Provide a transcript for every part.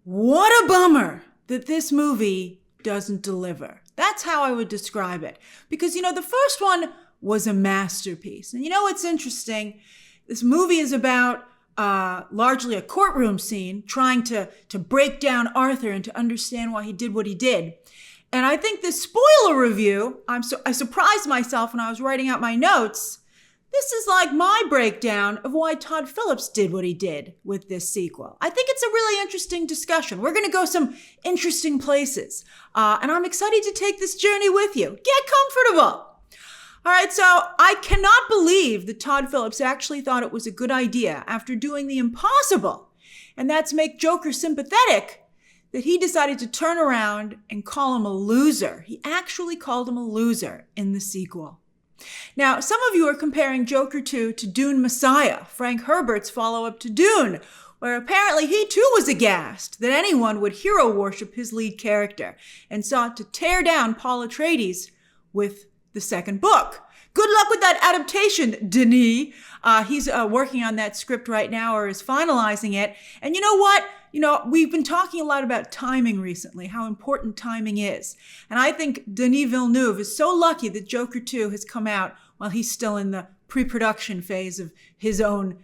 What a bummer that this movie doesn't deliver. That's how I would describe it. Because, the first one was a masterpiece. And what's interesting? This movie is about largely a courtroom scene trying to break down Arthur and to understand why he did what he did. And I think this spoiler review, I surprised myself when I was writing out my notes. This is like my breakdown of why Todd Phillips did what he did with this sequel. I think it's a really interesting discussion. We're going to go some interesting places. And I'm excited to take this journey with you. Get comfortable. All right, so I cannot believe that Todd Phillips actually thought it was a good idea after doing the impossible, and that's make Joker sympathetic, that he decided to turn around and call him a loser. He actually called him a loser in the sequel. Now, some of you are comparing Joker 2 to Dune Messiah, Frank Herbert's follow-up to Dune, where apparently he too was aghast that anyone would hero worship his lead character and sought to tear down Paul Atreides with the second book. Good luck with that adaptation, Denis. He's working on that script right now or is finalizing it. And you know what? We've been talking a lot about timing recently, how important timing is. And I think Denis Villeneuve is so lucky that Joker 2 has come out while he's still in the pre-production phase of his own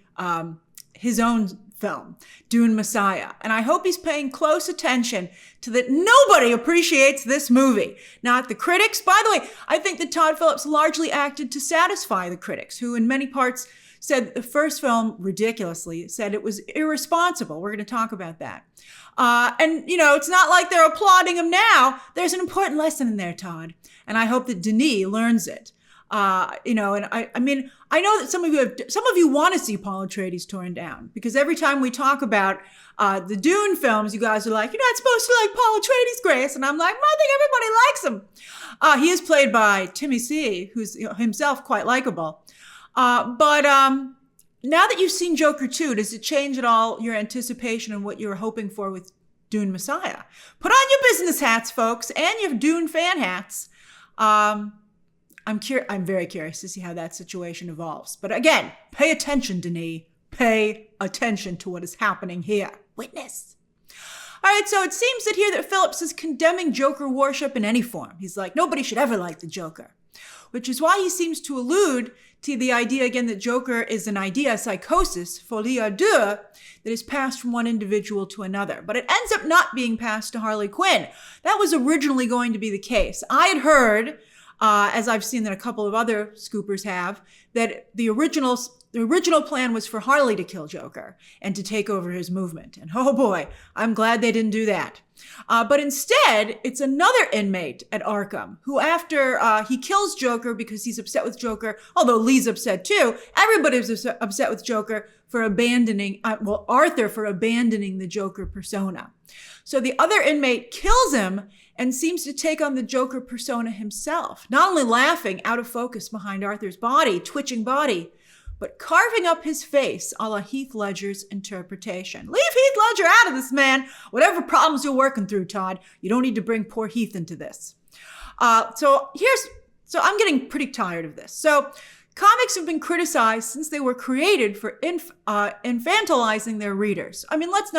film, Dune Messiah. And I hope he's paying close attention to that nobody appreciates this movie. Not the critics. By the way, I think that Todd Phillips largely acted to satisfy the critics, who in many parts said the first film, ridiculously, said it was irresponsible. We're going to talk about that. And it's not like they're applauding him now. There's an important lesson in there, Todd. And I hope that Denis learns it. And I know that some of you want to see Paul Atreides torn down, because every time we talk about the Dune films, you guys are like, you're not supposed to like Paul Atreides, Grace. And I'm like, I think everybody likes him. He is played by Timmy C, who's himself quite likable. But now that you've seen Joker 2, does it change at all your anticipation and what you were hoping for with Dune Messiah? Put on your business hats, folks, and your Dune fan hats. I'm very curious to see how that situation evolves. But again, pay attention, Denis. Pay attention to what is happening here. Witness. All right, so it seems that here that Phillips is condemning Joker worship in any form. He's like, nobody should ever like the Joker, which is why he seems to allude to the idea again that Joker is an idea, psychosis, folie à deux, that is passed from one individual to another. But it ends up not being passed to Harley Quinn. That was originally going to be the case. I had heard, as I've seen that a couple of other scoopers have, that the original plan was for Harley to kill Joker and to take over his movement. And oh boy, I'm glad they didn't do that. But instead, it's another inmate at Arkham who, after he kills Joker because he's upset with Joker, although Lee's upset too, everybody's upset with Joker for abandoning, Arthur for abandoning the Joker persona. So the other inmate kills him and seems to take on the Joker persona himself, not only laughing out of focus behind Arthur's body, twitching body, but carving up his face a la Heath Ledger's interpretation. Leave Heath Ledger out of this, man. Whatever problems you're working through, Todd, you don't need to bring poor Heath into this. So I'm getting pretty tired of this. So comics have been criticized since they were created for infantilizing their readers. I mean, let's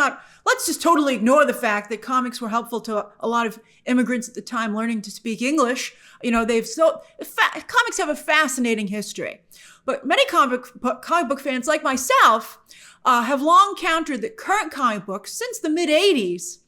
just totally ignore the fact that comics were helpful to a lot of immigrants at the time learning to speak English. Comics have a fascinating history. But many comic book fans like myself have long countered that current comic books, since the mid-'80s,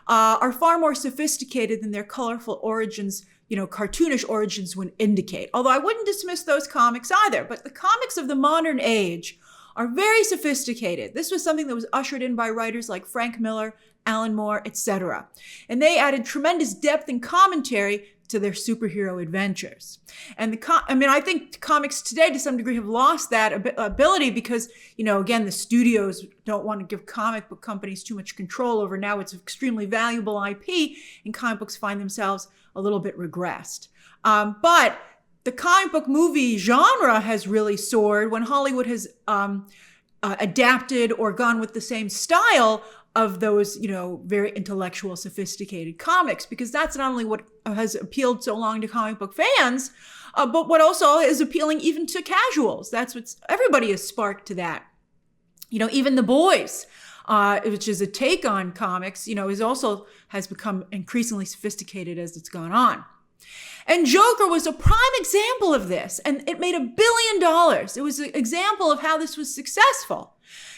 are far more sophisticated than their colorful origins, cartoonish origins would indicate. Although I wouldn't dismiss those comics either. But the comics of the modern age are very sophisticated. This was something that was ushered in by writers like Frank Miller, Alan Moore, etc. And they added tremendous depth and commentary to their superhero adventures. And I think comics today to some degree have lost that ability because, again, the studios don't want to give comic book companies too much control over now its extremely valuable IP, and comic books find themselves a little bit regressed. But the comic book movie genre has really soared when Hollywood has adapted or gone with the same style of those, very intellectual, sophisticated comics, because that's not only what has appealed so long to comic book fans, but what also is appealing even to casuals. Everybody is sparked to that. Even The Boys which is a take on comics, is also has become increasingly sophisticated as it's gone on. And Joker was a prime example of this, and it made $1 billion. It was an example of how this was successful,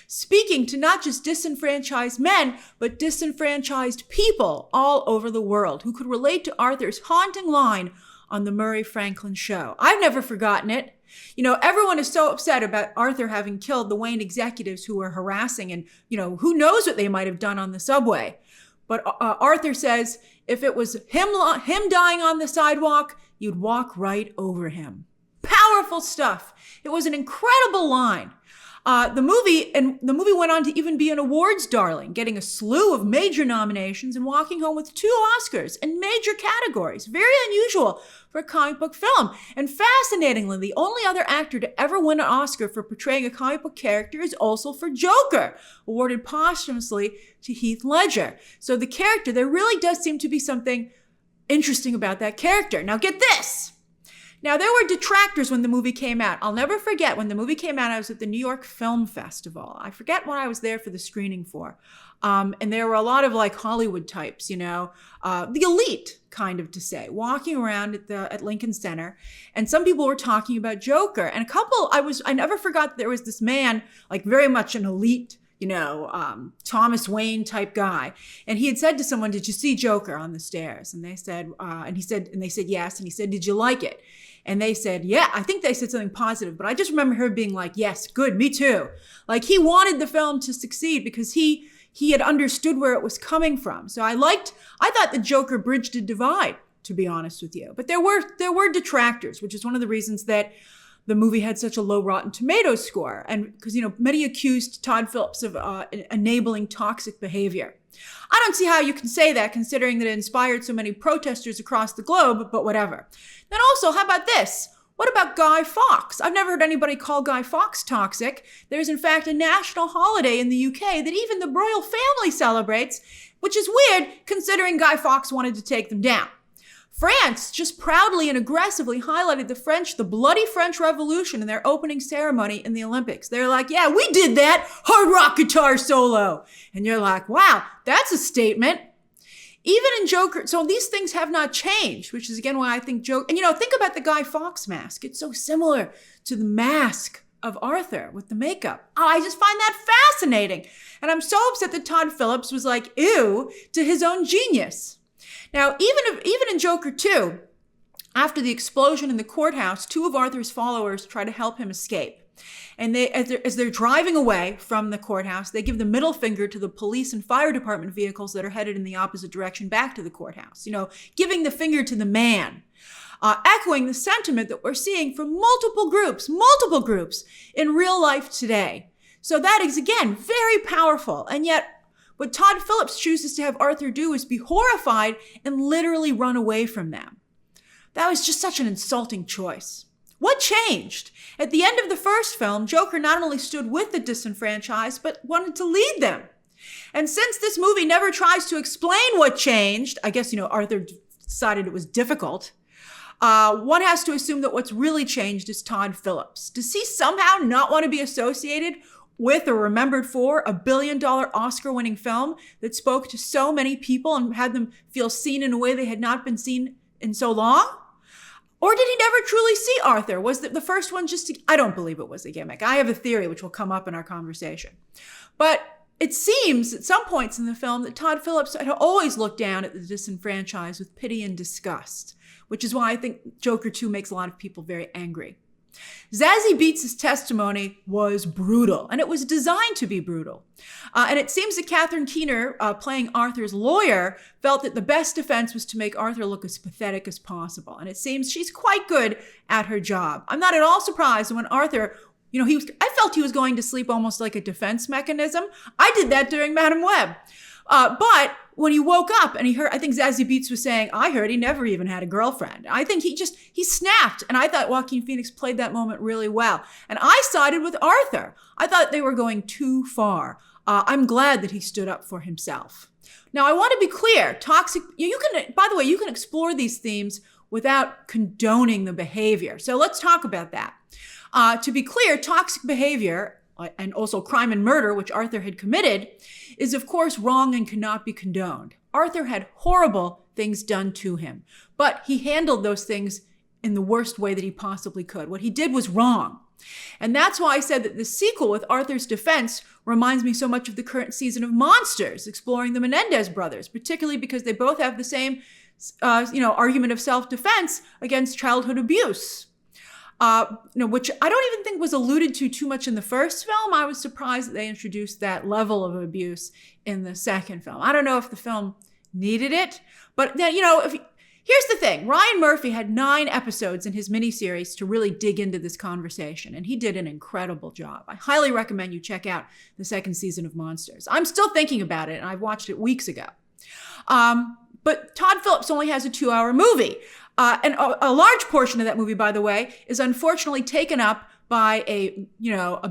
speaking to not just disenfranchised men, but disenfranchised people all over the world who could relate to Arthur's haunting line on the Murray Franklin show. I've never forgotten it. Everyone is so upset about Arthur having killed the Wayne executives who were harassing and, who knows what they might have done on the subway. But Arthur says, if it was him dying on the sidewalk, you'd walk right over him. Powerful stuff. It was an incredible line. The movie went on to even be an awards darling, getting a slew of major nominations and walking home with 2 Oscars in major categories. Very unusual for a comic book film. And fascinatingly, the only other actor to ever win an Oscar for portraying a comic book character is also for Joker, awarded posthumously to Heath Ledger. So the character, there really does seem to be something interesting about that character. Now get this. Now, there were detractors when the movie came out. I'll never forget when the movie came out, I was at the New York Film Festival. I forget what I was there for the screening for. And there were a lot of Hollywood types, the elite kind of to say, walking around at Lincoln Center. And some people were talking about Joker. And I never forgot that there was this man, very much an elite, Thomas Wayne type guy. And he had said to someone, "Did you see Joker on the stairs?" And they said, they said, "Yes." And he said, "Did you like it?" And they said, "Yeah." I think they said something positive, but I just remember her being like, "Yes, good, me too." He wanted the film to succeed because he had understood where it was coming from. So I thought the Joker bridged a divide, to be honest with you. But there were detractors, which is one of the reasons that the movie had such a low Rotten Tomatoes score. And because, many accused Todd Phillips of enabling toxic behavior. I don't see how you can say that considering that it inspired so many protesters across the globe, but whatever. Then also, how about this? What about Guy Fawkes? I've never heard anybody call Guy Fawkes toxic. There's in fact a national holiday in the UK that even the royal family celebrates, which is weird considering Guy Fawkes wanted to take them down. France just proudly and aggressively highlighted the bloody French Revolution in their opening ceremony in the Olympics. They're like, "Yeah, we did that hard rock guitar solo." And you're like, wow, that's a statement. Even in Joker, so these things have not changed, which is again why I think Joker, and think about the Guy Fawkes mask. It's so similar to the mask of Arthur with the makeup. I just find that fascinating. And I'm so upset that Todd Phillips was like, ew, to his own genius. Now, even in Joker 2, after the explosion in the courthouse, 2 of Arthur's followers try to help him escape. And as they're driving away from the courthouse, they give the middle finger to the police and fire department vehicles that are headed in the opposite direction back to the courthouse, giving the finger to the man, echoing the sentiment that we're seeing from multiple groups in real life today. So that is, again, very powerful. And yet, what Todd Phillips chooses to have Arthur do is be horrified and literally run away from them. That was just such an insulting choice. What changed? At the end of the first film, Joker not only stood with the disenfranchised, but wanted to lead them. And since this movie never tries to explain what changed, I guess, Arthur decided it was difficult, one has to assume that what's really changed is Todd Phillips. Does he somehow not want to be associated with or remembered for a $1 billion Oscar-winning film that spoke to so many people and had them feel seen in a way they had not been seen in so long? Or did he never truly see Arthur? Was the first one I don't believe it was a gimmick. I have a theory which will come up in our conversation. But it seems at some points in the film that Todd Phillips had always looked down at the disenfranchised with pity and disgust, which is why I think Joker 2 makes a lot of people very angry. Zazie Beetz' testimony was brutal, and it was designed to be brutal. And it seems that Catherine Keener, playing Arthur's lawyer, felt that the best defense was to make Arthur look as pathetic as possible. And it seems she's quite good at her job. I'm not at all surprised when Arthur, I felt he was going to sleep almost like a defense mechanism. I did that during Madam Web. But when he woke up and I think Zazie Beetz was saying, I heard he never even had a girlfriend. I think he snapped. And I thought Joaquin Phoenix played that moment really well. And I sided with Arthur. I thought they were going too far. I'm glad that he stood up for himself. Now, I want to be clear. By the way, you can explore these themes without condoning the behavior. So let's talk about that. To be clear, toxic behavior, and also crime and murder, which Arthur had committed, is of course wrong and cannot be condoned. Arthur had horrible things done to him, but he handled those things in the worst way that he possibly could. What he did was wrong. And that's why I said that the sequel with Arthur's defense reminds me so much of the current season of Monsters, exploring the Menendez brothers, particularly because they both have the same, argument of self-defense against childhood abuse. Which I don't even think was alluded to too much in the first film. I was surprised that they introduced that level of abuse in the second film. I don't know if the film needed it, but then, here's the thing. Ryan Murphy had 9 episodes in his miniseries to really dig into this conversation, and he did an incredible job. I highly recommend you check out the second season of Monsters. I'm still thinking about it, and I watched it weeks ago. But Todd Phillips only has a 2-hour movie. And a large portion of that movie, by the way, is unfortunately taken up by a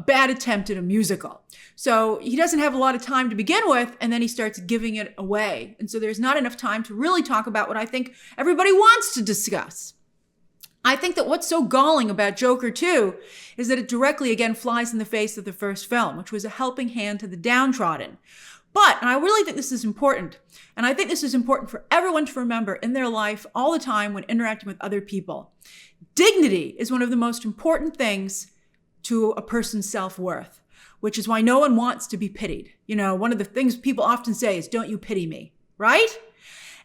bad attempt at a musical. So he doesn't have a lot of time to begin with, and then he starts giving it away. And so there's not enough time to really talk about what I think everybody wants to discuss. I think that what's so galling about Joker 2 is that it directly, again, flies in the face of the first film, which was a helping hand to the downtrodden. But, and I really think this is important, and I think this is important for everyone to remember in their life all the time when interacting with other people. Dignity is one of the most important things to a person's self-worth, which is why no one wants to be pitied. One of the things people often say is, don't you pity me, right?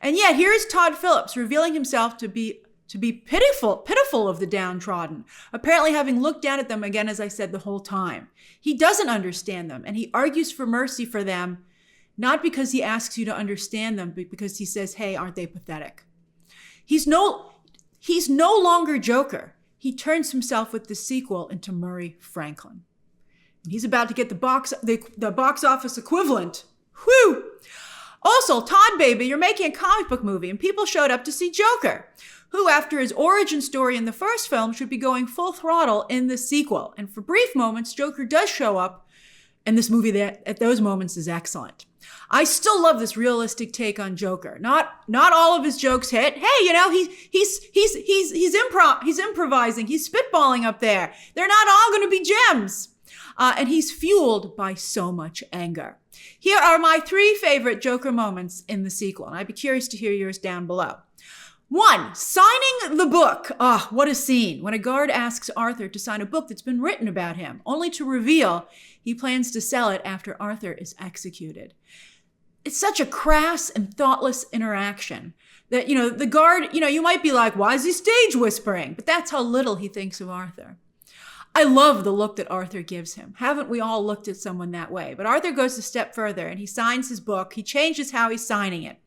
And yet here is Todd Phillips revealing himself to be pitiful of the downtrodden, apparently having looked down at them, again, as I said, the whole time. He doesn't understand them, and he argues for mercy for them, not because he asks you to understand them, but because he says, hey, aren't they pathetic? He's no longer Joker. He turns himself with the sequel into Murray Franklin. And he's about to get the box office equivalent. Whew! Also, Todd Baby, you're making a comic book movie, and people showed up to see Joker, who, after his origin story in the first film, should be going full throttle in the sequel. And for brief moments, Joker does show up, and this movie at those moments is excellent. I still love this realistic take on Joker. Not all of his jokes hit. Hey, he's improvising. He's spitballing up there. They're not all going to be gems. And he's fueled by so much anger. Here are my 3 favorite Joker moments in the sequel, and I'd be curious to hear yours down below. 1, signing the book. What a scene. When a guard asks Arthur to sign a book that's been written about him, only to reveal he plans to sell it after Arthur is executed. It's such a crass and thoughtless interaction that, the guard, you might be like, why is he stage whispering? But that's how little he thinks of Arthur. I love the look that Arthur gives him. Haven't we all looked at someone that way? But Arthur goes a step further and he signs his book. He changes how he's signing it.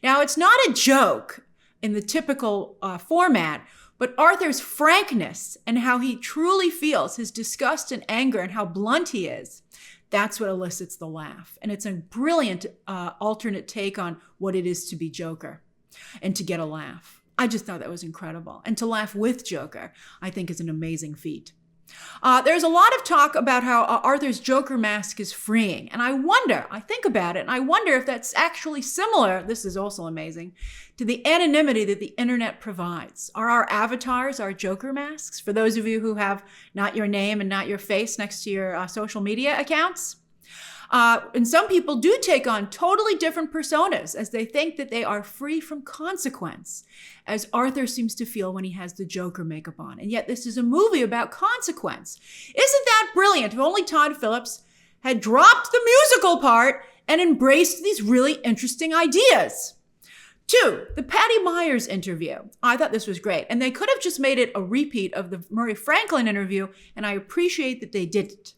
Now, it's not a joke in the typical format, but Arthur's frankness and how he truly feels, his disgust and anger and how blunt he is, that's what elicits the laugh. And it's a brilliant alternate take on what it is to be Joker and to get a laugh. I just thought that was incredible. And to laugh with Joker, I think, is an amazing feat. There's a lot of talk about how Arthur's Joker mask is freeing. And I think about it, and I wonder if that's actually similar, this is also amazing, to the anonymity that the internet provides. Are our avatars our Joker masks? For those of you who have not your name and not your face next to your social media accounts. And some people do take on totally different personas as they think that they are free from consequence, as Arthur seems to feel when he has the Joker makeup on. And yet this is a movie about consequence. Isn't that brilliant? If only Todd Phillips had dropped the musical part and embraced these really interesting ideas. 2, the Patty Myers interview. I thought this was great. And they could have just made it a repeat of the Murray Franklin interview, and I appreciate that they didn't.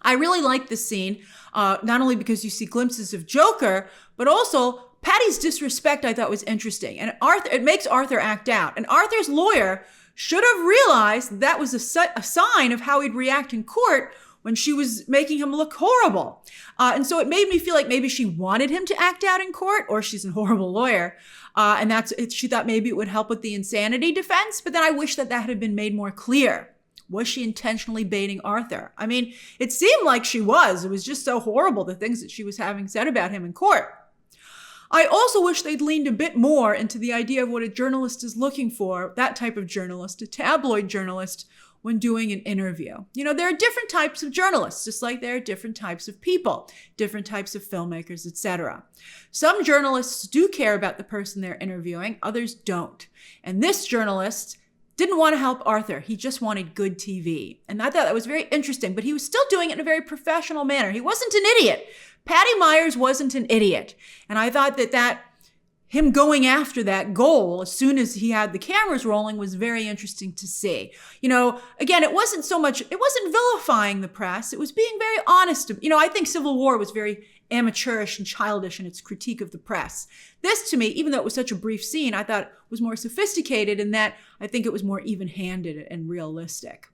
I really like this scene, not only because you see glimpses of Joker, but also Patty's disrespect I thought was interesting. And it makes Arthur act out. And Arthur's lawyer should have realized that was a sign of how he'd react in court when she was making him look horrible. And so it made me feel like maybe she wanted him to act out in court, or she's a horrible lawyer. She thought maybe it would help with the insanity defense, but then I wish that had been made more clear. Was she intentionally baiting Arthur? I mean, it seemed like she was. It was just so horrible, the things that she was having said about him in court. I also wish they'd leaned a bit more into the idea of what a journalist is looking for, that type of journalist, a tabloid journalist, when doing an interview. You know, there are different types of journalists, just like there are different types of people, different types of filmmakers, etc. Some journalists do care about the person they're interviewing, others don't. And this journalist didn't want to help Arthur. He just wanted good TV. And I thought that was very interesting, but he was still doing it in a very professional manner. He wasn't an idiot. Patty Myers wasn't an idiot. And I thought that him going after that goal as soon as he had the cameras rolling was very interesting to see. You know, again, it wasn't vilifying the press. It was being very honest. You know, I think Civil War was very amateurish and childish in its critique of the press. This, to me, even though it was such a brief scene, I thought was more sophisticated in that I think it was more even-handed and realistic.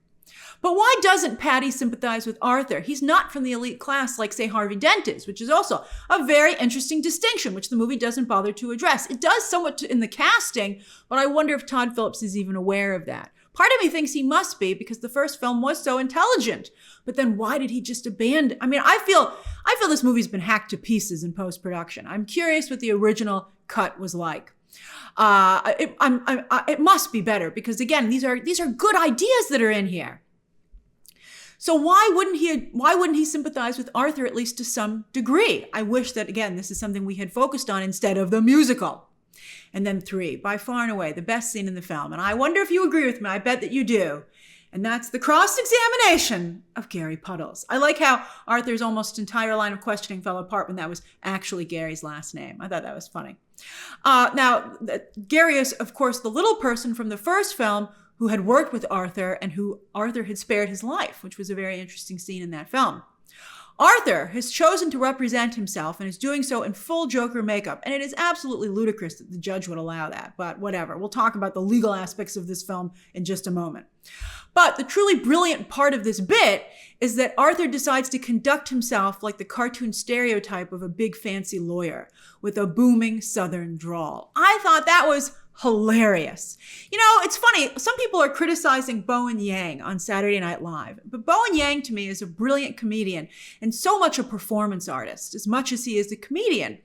But why doesn't Patty sympathize with Arthur? He's not from the elite class like, say, Harvey Dent is, which is also a very interesting distinction, which the movie doesn't bother to address. It does somewhat in the casting, but I wonder if Todd Phillips is even aware of that. Part of me thinks he must be because the first film was so intelligent. But then why did he just abandon? I mean, I feel this movie's been hacked to pieces in post-production. I'm curious what the original cut was like. It must be better because, again, these are good ideas that are in here. So why wouldn't he sympathize with Arthur, at least to some degree? I wish that, again, this is something we had focused on instead of the musical. And then 3, by far and away, the best scene in the film. And I wonder if you agree with me. I bet that you do. And that's the cross-examination of Gary Puddles. I like how Arthur's almost entire line of questioning fell apart when that was actually Gary's last name. I thought that was funny. Now, Gary is, of course, the little person from the first film who had worked with Arthur and who Arthur had spared his life, which was a very interesting scene in that film. Arthur has chosen to represent himself and is doing so in full Joker makeup. And it is absolutely ludicrous that the judge would allow that, but whatever. We'll talk about the legal aspects of this film in just a moment. But the truly brilliant part of this bit is that Arthur decides to conduct himself like the cartoon stereotype of a big fancy lawyer with a booming Southern drawl. I thought that was hilarious. You know, it's funny. Some people are criticizing Bowen Yang on Saturday Night Live, but Bowen Yang to me is a brilliant comedian and so much a performance artist as much as he is a comedian.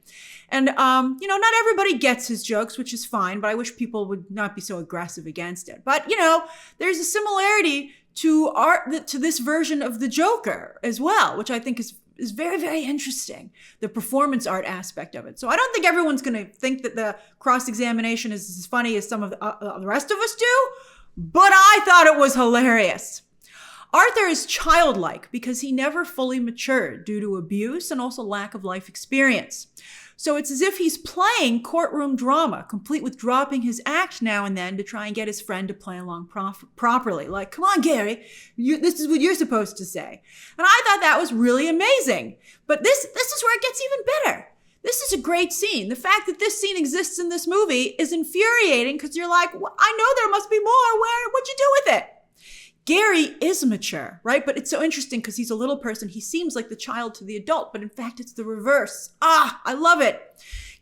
And, you know, not everybody gets his jokes, which is fine, but I wish people would not be so aggressive against it. But, you know, there's a similarity to this version of the Joker as well, which I think is very, very interesting, the performance art aspect of it. So I don't think everyone's going to think that the cross-examination is as funny as some of the rest of us do, but I thought it was hilarious. Arthur is childlike because he never fully matured due to abuse and also lack of life experience. So it's as if he's playing courtroom drama, complete with dropping his act now and then to try and get his friend to play along properly. Like, come on, Gary, this is what you're supposed to say. And I thought that was really amazing. But this is where it gets even better. This is a great scene. The fact that this scene exists in this movie is infuriating because you're like, well, I know there must be more. What'd you do with it? Gary is mature, right? But it's so interesting because he's a little person. He seems like the child to the adult, but in fact, it's the reverse. I love it.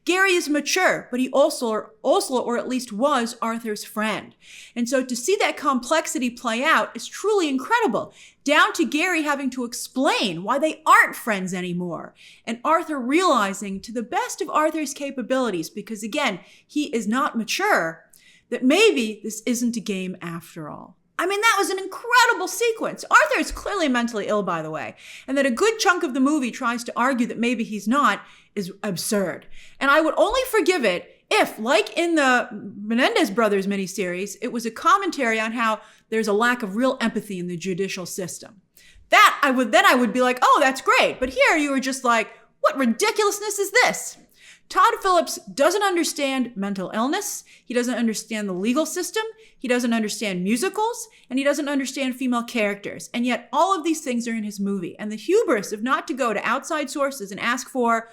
Gary is mature, but he also, or at least was, Arthur's friend. And so to see that complexity play out is truly incredible, down to Gary having to explain why they aren't friends anymore. And Arthur realizing, to the best of Arthur's capabilities, because again, he is not mature, that maybe this isn't a game after all. I mean, that was an incredible sequence. Arthur is clearly mentally ill, by the way, and that a good chunk of the movie tries to argue that maybe he's not is absurd. And I would only forgive it if, like in the Menendez Brothers miniseries, it was a commentary on how there's a lack of real empathy in the judicial system. I would be like, oh, that's great. But here you were just like, what ridiculousness is this? Todd Phillips doesn't understand mental illness. He doesn't understand the legal system. He doesn't understand musicals, and he doesn't understand female characters. And yet all of these things are in his movie. And the hubris of not to go to outside sources and ask for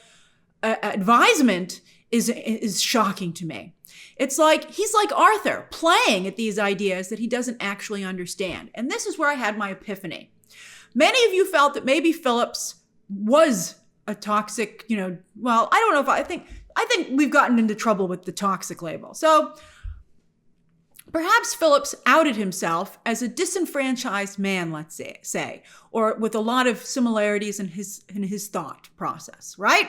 advisement is shocking to me. It's like, he's like Arthur, playing at these ideas that he doesn't actually understand. And this is where I had my epiphany. Many of you felt that maybe Phillips was a toxic, well, I don't know if I think we've gotten into trouble with the toxic label. So perhaps Phillips outed himself as a disenfranchised man, let's say, or with a lot of similarities in his thought process, right?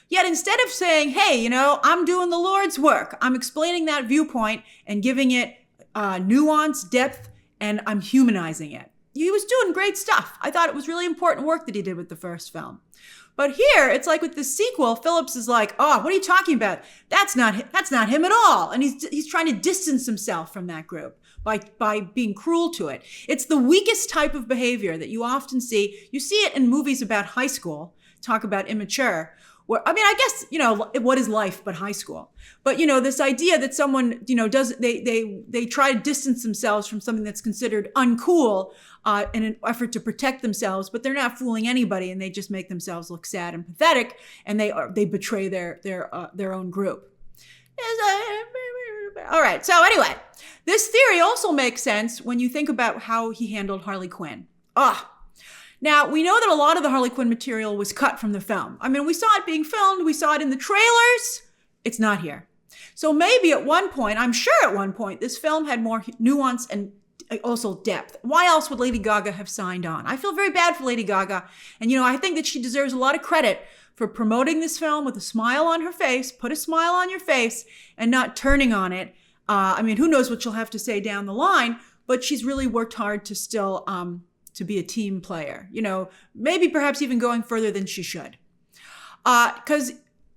Yet instead of saying, hey, I'm doing the Lord's work, I'm explaining that viewpoint and giving it nuance, depth, and I'm humanizing it. He was doing great stuff. I thought it was really important work that he did with the first film. But here, it's like with the sequel, Phillips is like, oh, what are you talking about? That's not him at all. And he's trying to distance himself from that group by being cruel to it. It's the weakest type of behavior that you often see. You see it in movies about high school, talk about immature. Where, I mean, I guess, what is life but high school? But, this idea that someone, they try to distance themselves from something that's considered uncool in an effort to protect themselves, but they're not fooling anybody, and they just make themselves look sad and pathetic, and they betray their own group. All right. So anyway, this theory also makes sense when you think about how he handled Harley Quinn. Now, we know that a lot of the Harley Quinn material was cut from the film. I mean, we saw it being filmed. We saw it in the trailers. It's not here. So maybe at one point, I'm sure at one point, this film had more nuance and also depth. Why else would Lady Gaga have signed on? I feel very bad for Lady Gaga. And, I think that she deserves a lot of credit for promoting this film with a smile on her face, put a smile on your face, and not turning on it. I mean, who knows what she'll have to say down the line, but she's really worked hard to still to be a team player, maybe perhaps even going further than she should. Because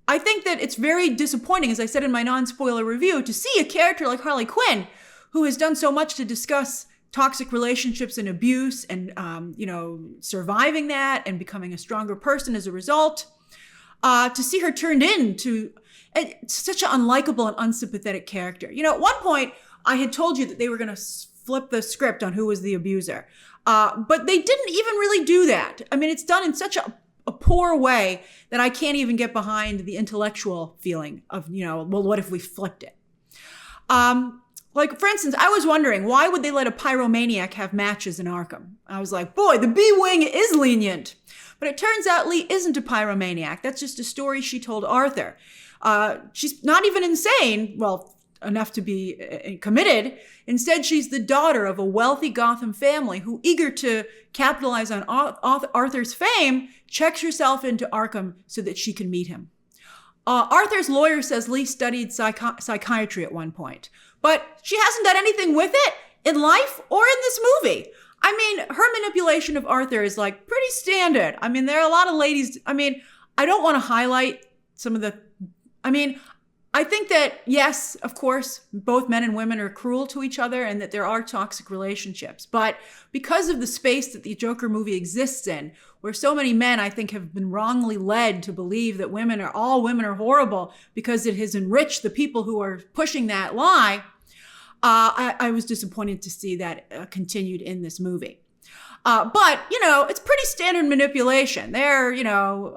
I think that it's very disappointing, as I said in my non-spoiler review, to see a character like Harley Quinn, who has done so much to discuss toxic relationships and abuse and, surviving that and becoming a stronger person as a result, to see her turned into such an unlikable and unsympathetic character. At one point, I had told you that they were going to flip the script on who was the abuser. But they didn't even really do that. I mean, it's done in such a poor way that I can't even get behind the intellectual feeling of, well, what if we flipped it? Like, for instance, I was wondering, why would they let a pyromaniac have matches in Arkham? I was like, boy, the B-Wing is lenient. But it turns out Lee isn't a pyromaniac. That's just a story she told Arthur. She's not even insane, well, enough to be committed. Instead, she's the daughter of a wealthy Gotham family who, eager to capitalize on Arthur's fame, checks herself into Arkham so that she can meet him. Arthur's lawyer says Lee studied psychiatry at one point, but she hasn't done anything with it in life or in this movie. I mean, her manipulation of Arthur is like pretty standard. I mean, there are a lot of ladies. I mean, I don't want to highlight some of the, I think that, yes, of course, both men and women are cruel to each other and that there are toxic relationships. But because of the space that the Joker movie exists in, where so many men, I think, have been wrongly led to believe that all women are horrible because it has enriched the people who are pushing that lie, I was disappointed to see that continued in this movie. But, it's pretty standard manipulation. There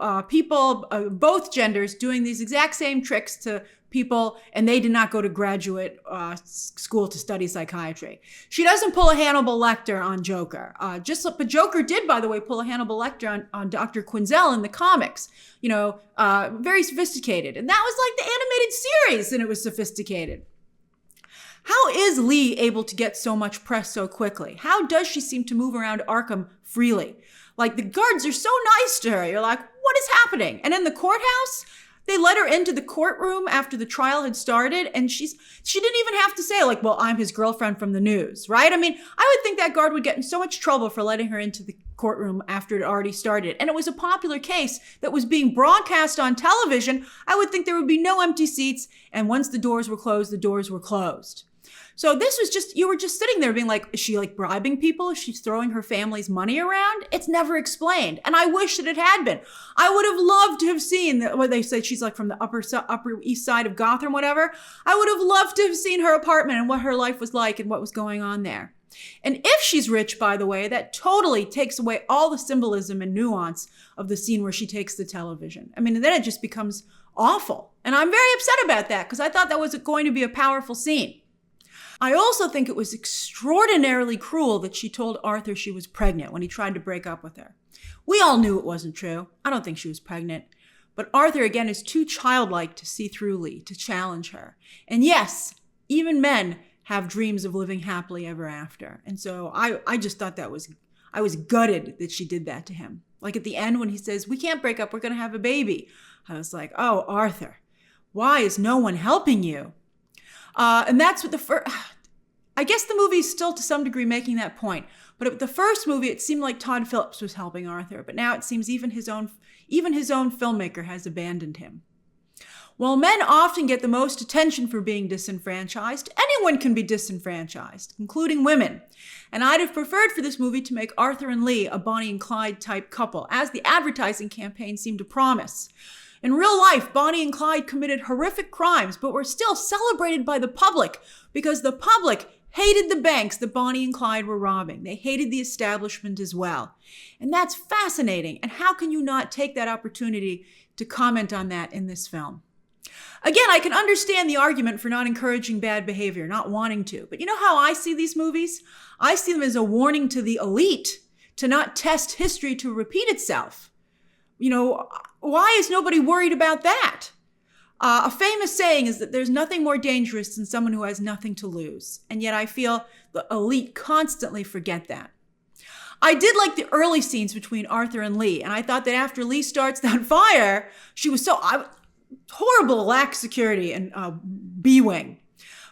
are, people, both genders doing these exact same tricks to people, and they did not go to graduate school to study psychiatry. She doesn't pull a Hannibal Lecter on Joker. But Joker did, by the way, pull a Hannibal Lecter on Dr. Quinzel in the comics. Very sophisticated. And that was like the animated series, and it was sophisticated. How is Lee able to get so much press so quickly? How does she seem to move around Arkham freely? Like, the guards are so nice to her. You're like, what is happening? And in the courthouse, they let her into the courtroom after the trial had started, and she didn't even have to say, like, well, I'm his girlfriend from the news, right? I mean, I would think that guard would get in so much trouble for letting her into the courtroom after it already started. And it was a popular case that was being broadcast on television. I would think there would be no empty seats, and once the doors were closed, the doors were closed. So this was just, you were just sitting there being like, is she like bribing people? Is she throwing her family's money around? It's never explained. And I wish that it had been. I would have loved to have seen what they say she's like from the upper east side of Gotham, whatever. I would have loved to have seen her apartment and what her life was like and what was going on there. And if she's rich, by the way, that totally takes away all the symbolism and nuance of the scene where she takes the television. I mean, then it just becomes awful. And I'm very upset about that because I thought that was going to be a powerful scene. I also think it was extraordinarily cruel that she told Arthur she was pregnant when he tried to break up with her. We all knew it wasn't true. I don't think she was pregnant. But Arthur, again, is too childlike to see through Lee, to challenge her. And yes, even men have dreams of living happily ever after. And so I just thought I was gutted that she did that to him. Like at the end when he says, we can't break up, we're going to have a baby. I was like, oh, Arthur, why is no one helping you? And that's what I guess the movie is still to some degree making that point. But at the first movie, it seemed like Todd Phillips was helping Arthur. But now it seems even his own filmmaker has abandoned him. While men often get the most attention for being disenfranchised, anyone can be disenfranchised, including women. And I'd have preferred for this movie to make Arthur and Lee a Bonnie and Clyde type couple, as the advertising campaign seemed to promise. In real life, Bonnie and Clyde committed horrific crimes, but were still celebrated by the public because the public hated the banks that Bonnie and Clyde were robbing. They hated the establishment as well. And that's fascinating. And how can you not take that opportunity to comment on that in this film? Again, I can understand the argument for not encouraging bad behavior, not wanting to. But you know how I see these movies? I see them as a warning to the elite to not test history to repeat itself. You know, why is nobody worried about that? A famous saying is that there's nothing more dangerous than someone who has nothing to lose. And yet I feel the elite constantly forget that. I did like the early scenes between Arthur and Lee. And I thought that after Lee starts that fire, she was horrible lack of security and B-Wing.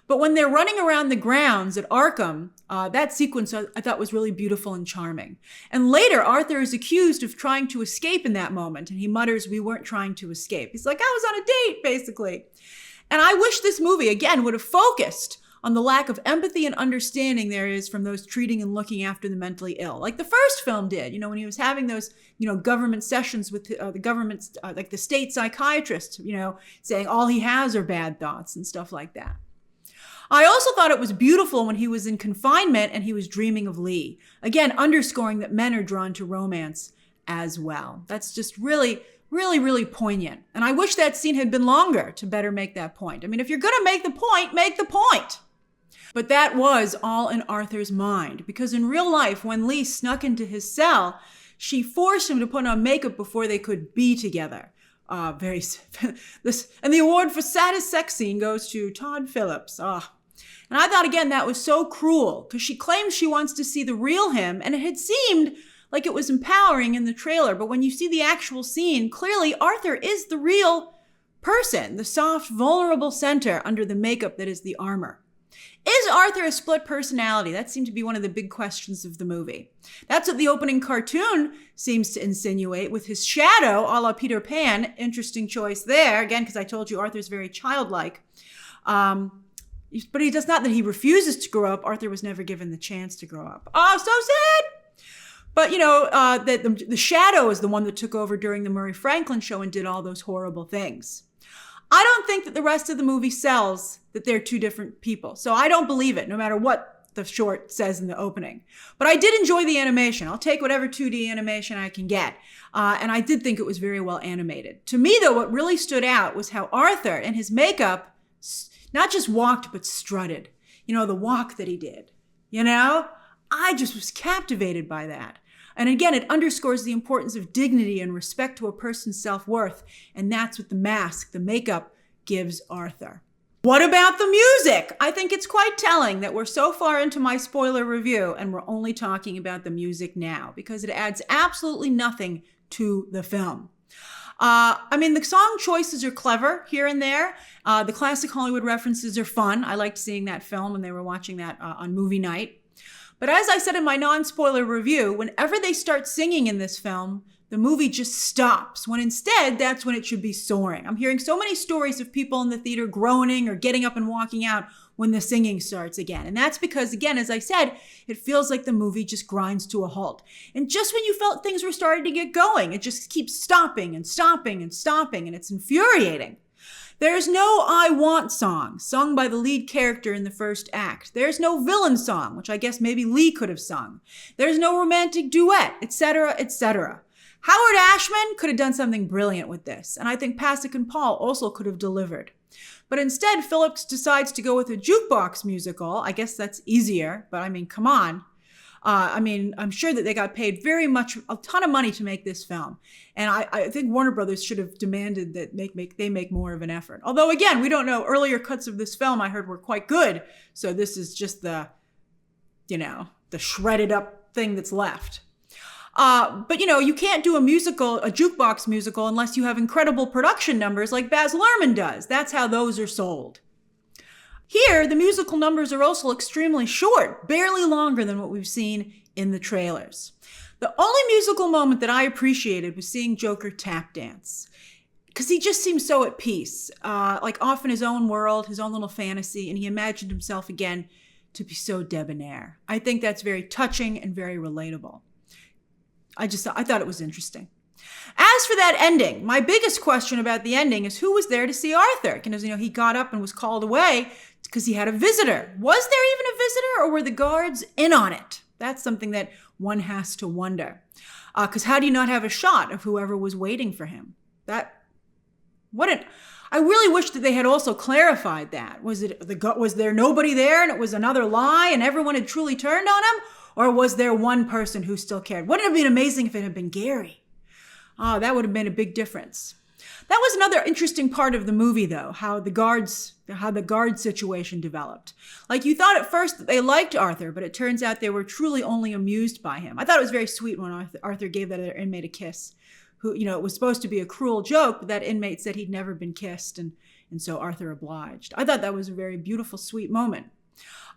But when they're running around the grounds at Arkham, that sequence I thought was really beautiful and charming. And later, Arthur is accused of trying to escape in that moment. And he mutters, "We weren't trying to escape." He's like, "I was on a date," basically. And I wish this movie, again, would have focused on the lack of empathy and understanding there is from those treating and looking after the mentally ill. Like the first film did, when he was having those, government sessions with the government's, like the state psychiatrist, saying all he has are bad thoughts and stuff like that. I also thought it was beautiful when he was in confinement and he was dreaming of Lee. Again, underscoring that men are drawn to romance as well. That's just really, really, really poignant. And I wish that scene had been longer to better make that point. I mean, if you're going to make the point, make the point. But that was all in Arthur's mind, because in real life, when Lee snuck into his cell, she forced him to put on makeup before they could be together. And the award for saddest sex scene goes to Todd Phillips. And I thought, again, that was so cruel, because she claims she wants to see the real him, and it had seemed like it was empowering in the trailer. But when you see the actual scene, clearly Arthur is the real person, the soft, vulnerable center under the makeup that is the armor. Is Arthur a split personality? That seemed to be one of the big questions of the movie. That's what the opening cartoon seems to insinuate with his shadow a la Peter Pan. Interesting choice there. Again, because I told you Arthur's very childlike. But he does not that he refuses to grow up. Arthur was never given the chance to grow up. Oh, so sad. But, the shadow is the one that took over during the Murray Franklin show and did all those horrible things. I don't think that the rest of the movie sells that they're two different people. So I don't believe it, no matter what the short says in the opening. But I did enjoy the animation. I'll take whatever 2D animation I can get. And I did think it was very well animated. To me, though, what really stood out was how Arthur, in his makeup, not just walked, but strutted. The walk that he did. I just was captivated by that. And again, it underscores the importance of dignity and respect to a person's self-worth. And that's what the mask, the makeup, gives Arthur. What about the music? I think it's quite telling that we're so far into my spoiler review and we're only talking about the music now, because it adds absolutely nothing to the film. The song choices are clever here and there. The classic Hollywood references are fun. I liked seeing that film when they were watching that on movie night. But as I said in my non-spoiler review, whenever they start singing in this film, the movie just stops, when instead, that's when it should be soaring. I'm hearing so many stories of people in the theater groaning or getting up and walking out when the singing starts again. And that's because, again, as I said, it feels like the movie just grinds to a halt. And just when you felt things were starting to get going, it just keeps stopping and stopping and stopping, and it's infuriating. There's no I Want song sung by the lead character in the first act. There's no villain song, which I guess maybe Lee could have sung. There's no romantic duet, etc., etc. Howard Ashman could have done something brilliant with this, and I think Pasek and Paul also could have delivered. But instead, Phillips decides to go with a jukebox musical. I guess that's easier, but come on. I'm sure that they got paid a ton of money to make this film. And I think Warner Brothers should have demanded that they make more of an effort. Although, again, we don't know. Earlier cuts of this film I heard were quite good. So this is just the shredded up thing that's left. But you can't do a jukebox musical, unless you have incredible production numbers like Baz Luhrmann does. That's how those are sold. Here, the musical numbers are also extremely short, barely longer than what we've seen in the trailers. The only musical moment that I appreciated was seeing Joker tap dance, because he just seemed so at peace, like off in his own world, his own little fantasy, and he imagined himself again to be so debonair. I think that's very touching and very relatable. I thought it was interesting. As for that ending, my biggest question about the ending is who was there to see Arthur? Because, he got up and was called away because he had a visitor. Was there even a visitor, or were the guards in on it? That's something that one has to wonder. Because how do you not have a shot of whoever was waiting for him? I really wish that they had also clarified that. Was there nobody there and it was another lie and everyone had truly turned on him? Or was there one person who still cared? Wouldn't it have been amazing if it had been Gary? Oh, that would have made a big difference. That was another interesting part of the movie, though, how the guard situation developed. Like, you thought at first that they liked Arthur, but it turns out they were truly only amused by him. I thought it was very sweet when Arthur gave that other inmate a kiss. Who, it was supposed to be a cruel joke, but that inmate said he'd never been kissed, and so Arthur obliged. I thought that was a very beautiful, sweet moment.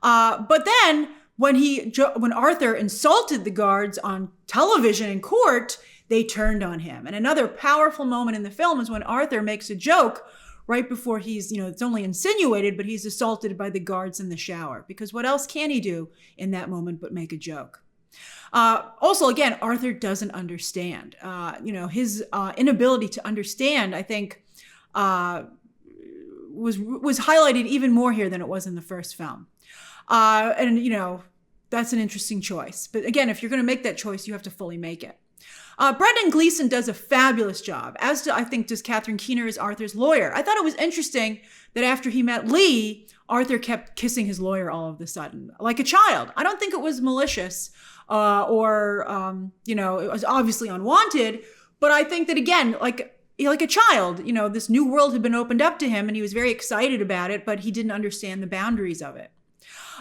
But then when Arthur insulted the guards on television in court, they turned on him. And another powerful moment in the film is when Arthur makes a joke right before he's, it's only insinuated, but he's assaulted by the guards in the shower. Because what else can he do in that moment but make a joke? Also, again, Arthur doesn't understand. His inability to understand, I think, was highlighted even more here than it was in the first film. That's an interesting choice. But again, if you're going to make that choice, you have to fully make it. Brendan Gleeson does a fabulous job, as I think does Catherine Keener as Arthur's lawyer. I thought it was interesting that after he met Lee, Arthur kept kissing his lawyer all of a sudden, like a child. I don't think it was malicious or it was obviously unwanted, but I think that, again, like a child, this new world had been opened up to him and he was very excited about it, but he didn't understand the boundaries of it.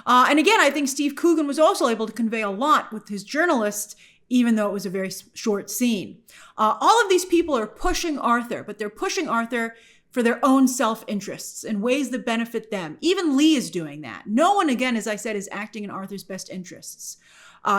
And again, I think Steve Coogan was also able to convey a lot with his journalist, even though it was a very short scene. All of these people are pushing Arthur, but they're pushing Arthur for their own self-interests in ways that benefit them. Even Lee is doing that. No one, again, as I said, is acting in Arthur's best interests.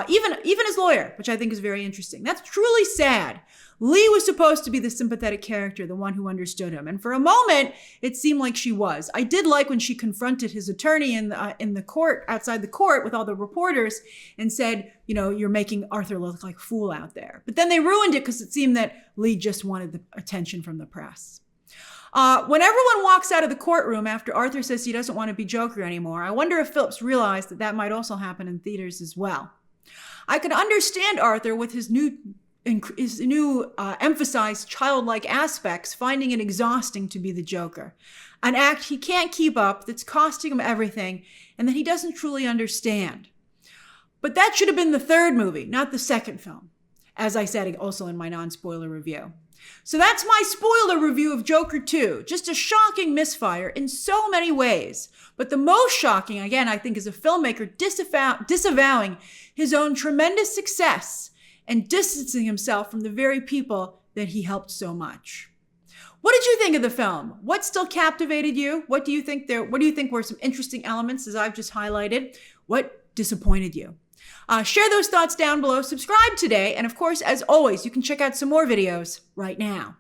Even his lawyer, which I think is very interesting. That's truly sad. Lee was supposed to be the sympathetic character, the one who understood him. And for a moment, it seemed like she was. I did like when she confronted his attorney in the court, outside the court with all the reporters and said, you're making Arthur look like a fool out there. But then they ruined it because it seemed that Lee just wanted the attention from the press. When everyone walks out of the courtroom after Arthur says he doesn't want to be Joker anymore, I wonder if Phillips realized that might also happen in theaters as well. I could understand Arthur with his new emphasized childlike aspects, finding it exhausting to be the Joker. An act he can't keep up, that's costing him everything, and that he doesn't truly understand. But that should have been the third movie, not the second film, as I said also in my non-spoiler review. So that's my spoiler review of Joker 2. Just a shocking misfire in so many ways. But the most shocking, again, I think, is a filmmaker disavowing his own tremendous success and distancing himself from the very people that he helped so much. What did you think of the film? What still captivated you? What do you think were some interesting elements, as I've just highlighted? What disappointed you? Share those thoughts down below. Subscribe today. And of course, as always, you can check out some more videos right now.